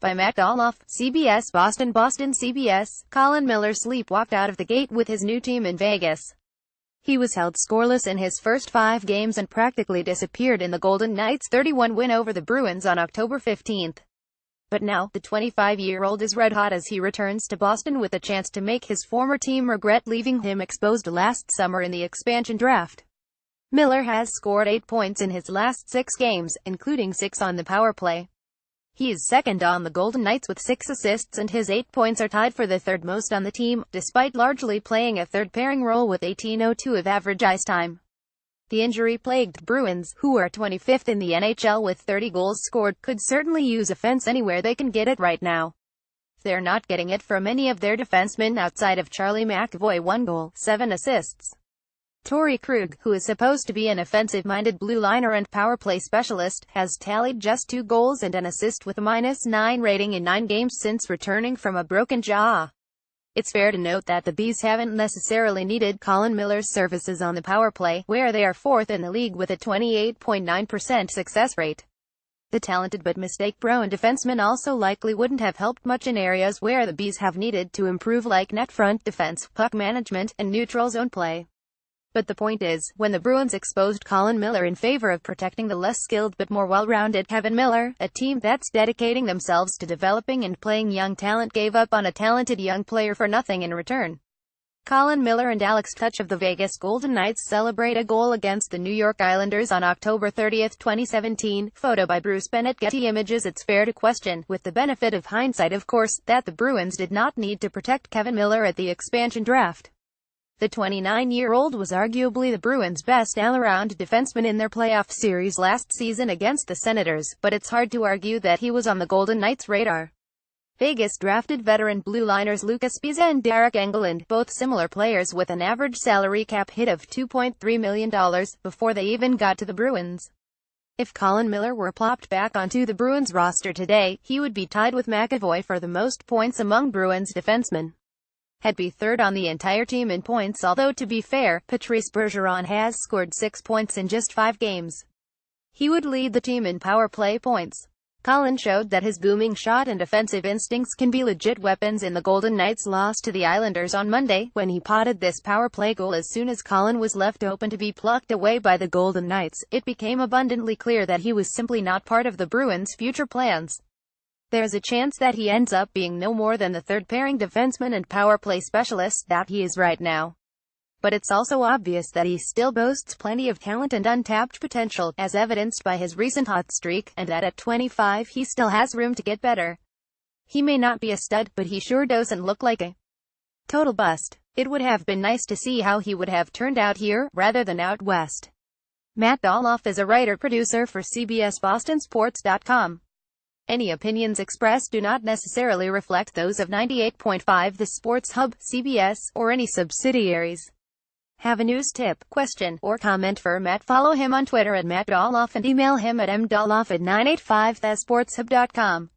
By Matt Dolloff, CBS Boston CBS. Colin Miller sleepwalked out of the gate with his new team in Vegas. He was held scoreless in his first 5 games and practically disappeared in the Golden Knights' 31 win over the Bruins on October 15. But now, the 25-year-old is red-hot as he returns to Boston with a chance to make his former team regret leaving him exposed last summer in the expansion draft. Miller has scored 8 points in his last 6 games, including 6 on the power play. He is second on the Golden Knights with 6 assists, and his 8 points are tied for the third most on the team, despite largely playing a third-pairing role with 18:02 of average ice time. The injury-plagued Bruins, who are 25th in the NHL with 30 goals scored, could certainly use offense anywhere they can get it right now. They're not getting it from any of their defensemen outside of Charlie McAvoy. 1 goal, 7 assists. Torrey Krug, who is supposed to be an offensive-minded blue liner and power play specialist, has tallied just 2 goals and an assist with a -9 rating in 9 games since returning from a broken jaw. It's fair to note that the Bees haven't necessarily needed Colin Miller's services on the power play, where they are 4th in the league with a 28.9% success rate. The talented but mistake-prone defenseman also likely wouldn't have helped much in areas where the Bees have needed to improve, like net front defense, puck management, and neutral zone play. But the point is, when the Bruins exposed Colin Miller in favor of protecting the less skilled but more well-rounded Kevin Miller, a team that's dedicating themselves to developing and playing young talent gave up on a talented young player for nothing in return. Colin Miller and Alex Tuch of the Vegas Golden Knights celebrate a goal against the New York Islanders on October 30, 2017. Photo by Bruce Bennett. Getty Images. It's fair to question, with the benefit of hindsight of course, that the Bruins did not need to protect Kevin Miller at the expansion draft. The 29-year-old was arguably the Bruins' best all-around defenseman in their playoff series last season against the Senators, but it's hard to argue that he was on the Golden Knights' radar. Vegas drafted veteran blue liners Lucas Pisa and Derek Engelland, both similar players with an average salary cap hit of $2.3 million, before they even got to the Bruins. If Colin Miller were plopped back onto the Bruins roster today, he would be tied with McAvoy for the most points among Bruins defensemen. He'd be third on the entire team in points, although to be fair, Patrice Bergeron has scored 6 points in just 5 games. He would lead the team in power play points. Colin showed that his booming shot and offensive instincts can be legit weapons in the Golden Knights' loss to the Islanders on Monday, when he potted this power play goal. As soon as Colin was left open to be plucked away by the Golden Knights, it became abundantly clear that he was simply not part of the Bruins' future plans. There's a chance that he ends up being no more than the third-pairing defenseman and power play specialist that he is right now. But it's also obvious that he still boasts plenty of talent and untapped potential, as evidenced by his recent hot streak, and that at 25 he still has room to get better. He may not be a stud, but he sure doesn't look like a total bust. It would have been nice to see how he would have turned out here, rather than out west. Matt Dolloff is a writer-producer for CBS BostonSports.com. Any opinions expressed do not necessarily reflect those of 98.5 The Sports Hub, CBS, or any subsidiaries. Have a news tip, question, or comment for Matt? Follow him on Twitter at Matt Dolloff and email him at mdolloff@985thesportshub.com.